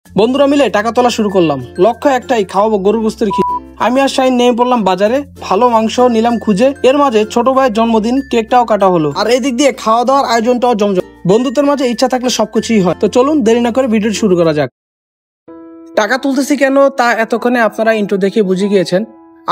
বন্ধুরা মিলে টাকা তোলা শুরু করলাম। লক্ষ্য একটাই, খাওয়াবো গরুর গোস্তের খিচুড়ি। আমি আর শাহিন নেমে পড়লাম বাজারে, ভালো মাংস নিলাম খুঁজে। এর মাঝে ছোট ভাইয়ের জন্মদিন, কেকটাও কাটা হলো, আর এদিক দিয়ে খাওয়া দাওয়ার আয়োজনটাও জমজম। বন্ধুত্বের মাঝে ইচ্ছা থাকলে সবকিছুই হয়। তো চলুন দেরি না করে ভিডিও শুরু করা যাক। টাকা তুলতেছি কেন তা এতক্ষণে আপনারা ইন্ট্রো দেখে বুঝে গিয়েছেন।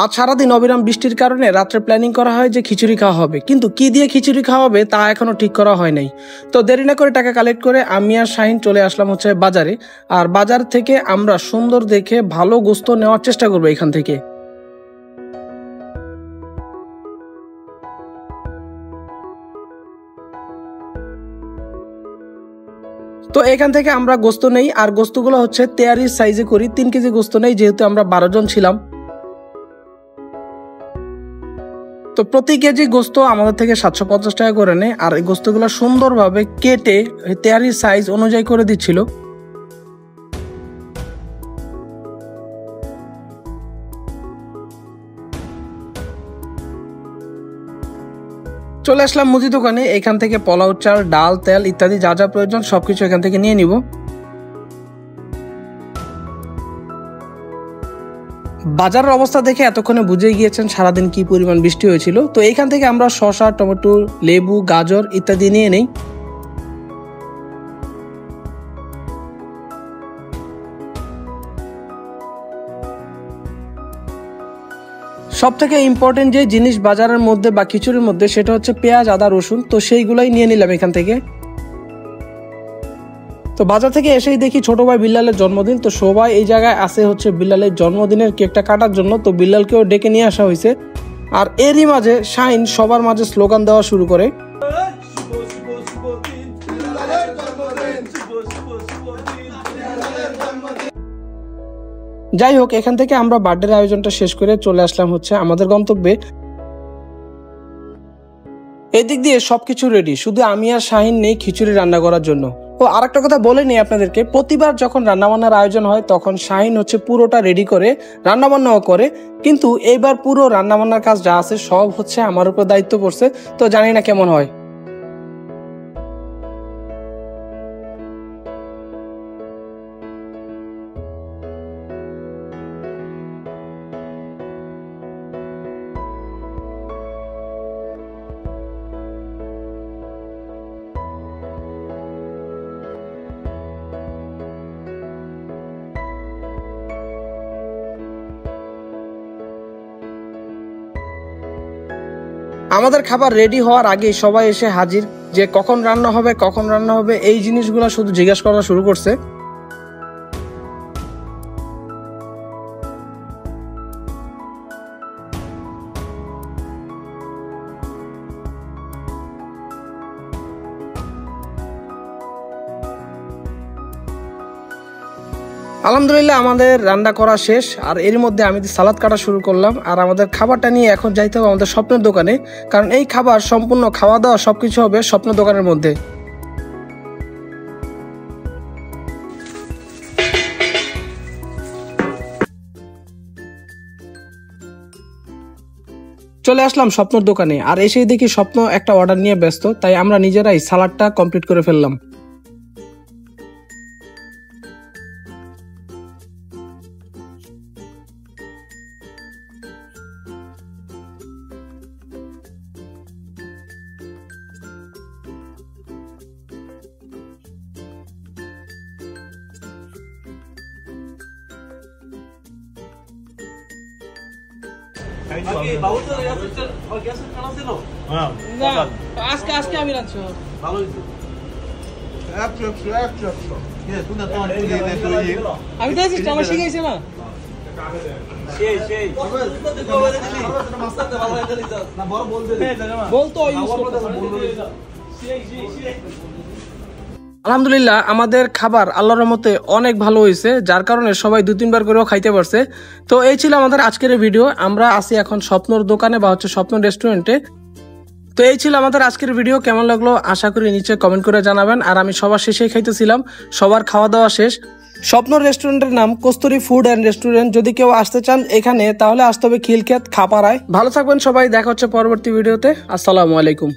আজ সারাদিন অবিরাম বৃষ্টির কারণে রাত্রে প্ল্যানিং করা হয় যে খিচুড়ি খাওয়া হবে, কিন্তু কি দিয়ে খিচুড়ি খাওয়া হবে তা এখনো ঠিক করা হয় নাই। তো দেরি না করে টাকা কালেক্ট করে আমি আর শাহিন চলে আসলাম হচ্ছে বাজারে। আর বাজার থেকে আমরা সুন্দর দেখে ভালো গোস্ত নেওয়ার চেষ্টা করবো এখান থেকে। তো এখান থেকে আমরা গোস্ত নেই, আর গোস্তগুলো হচ্ছে তেয়ারির সাইজে করি। 3 কেজি গোস্ত নেই, যেহেতু আমরা 12 জন ছিলাম। তো প্রতি কেজি গোস্ত আমাদের থেকে 750 টাকা করে নেয়, আর এই গোস্তগুলো সুন্দরভাবে কেটে তেয়ারির সাইজ অনুযায়ী করে দিচ্ছিল। চলে আসলাম মুদি দোকানে। এখান থেকে পোলাও চাল, ডাল, তেল ইত্যাদি যা যা প্রয়োজন সবকিছু এখান থেকে নিয়ে নিব। বাজারের অবস্থা দেখে এতক্ষণে বুঝে গিয়েছেন সারাদিন কি পরিমাণ বৃষ্টি হয়েছিল। তো এইখান থেকে আমরা শসা, টমেটো, লেবু, গাজর ইত্যাদি নিয়ে নেই। সব থেকে ইম্পর্টেন্ট যে জিনিস বাজারের মধ্যে বা খিচুড়ির মধ্যে, সেটা হচ্ছে পেঁয়াজ, আদা, রসুন। তো সেইগুলাই নিয়ে নিলাম এখান থেকে। তো বাজার থেকে এসেই দেখি ছোট ভাই বিল্লালের জন্মদিন। তো সবাই এই জায়গায় আসে হচ্ছে বিল্লালের জন্মদিনের কেকটা কাটার জন্য। তো বিল্লালকেও ডেকে নিয়ে আসা হয়েছে। আর এরই মাঝে শাহিন সবার মাঝে স্লোগান দেওয়া শুরু করে। যাই হোক, এখান থেকে আমরা বার্থডের আয়োজনটা শেষ করে চলে আসলাম হচ্ছে আমাদের গন্তব্যে। এদিক দিয়ে সবকিছু রেডি, শুধু আমি আর শাহিন নেই খিচুড়ি রান্না করার জন্য। ও আরেকটা কথা বলে নিই আপনাদেরকে, প্রতিবার যখন রান্নাবান্নার আয়োজন হয় তখন শাহিন হচ্ছে পুরোটা রেডি করে, রান্নাবান্নাও করে। কিন্তু এইবার পুরো রান্নাবান্নার কাজ যা আছে সব হচ্ছে আমার উপর দায়িত্ব পড়ছে। তো জানি না কেমন হয়। আমাদের খাবার রেডি হওয়ার আগে সবাই এসে হাজির, যে কখন রান্না হবে কখন রান্না হবে এই জিনিসগুলো শুধু জিজ্ঞাসা করা শুরু করছে। আলহামদুলিল্লাহ আমাদের রান্না করা শেষ। আর এর মধ্যে আমি সালাদ কাটা শুরু করলাম। আর আমাদের খাবারটা নিয়ে এখন যাইতে হবে আমাদের স্বপ্নের দোকানে, কারণ এই খাবার সম্পূর্ণ খাওয়া দাওয়া সবকিছু হবে স্বপ্ন দোকানের মধ্যে। চলে আসলাম স্বপ্নের দোকানে, আর এসেই দেখি স্বপ্ন একটা অর্ডার নিয়ে ব্যস্ত, তাই আমরা নিজেরাই সালাদটা কমপ্লিট করে ফেললাম। আজকে আমি রাখছি ভালো হয়েছে। আমি তো আছি, আমার শিখাইছে না। আলহামদুলিল্লাহ আমাদের খাবার আল্লাহর রহমতে অনেক ভালো হয়েছে, যার কারণে সবাই 2-3 বার করেও খাইতে পারছে। তো এই ছিল আমাদের আজকের ভিডিও। আমরা আছি এখন স্বপ্নর দোকানে বা হচ্ছে স্বপ্ন রেস্টুরেন্টে। তো এই ছিল আমাদের আজকের ভিডিও। কেমন লাগলো আশা করি নিচে কমেন্ট করে জানাবেন। আর আমি সবার শেষে খাইতেছিলাম, সবার খাওয়া দাওয়া শেষ। স্বপ্ন রেস্টুরেন্টের নাম কস্তুরী ফুড অ্যান্ড রেস্টুরেন্ট। যদি কেউ আসতে চান এখানে, তাহলে আসতে হবে খিলক্ষেত, খাপাড়ায়। ভালো থাকবেন সবাই, দেখা হচ্ছে পরবর্তী ভিডিওতে। আসসালামু আলাইকুম।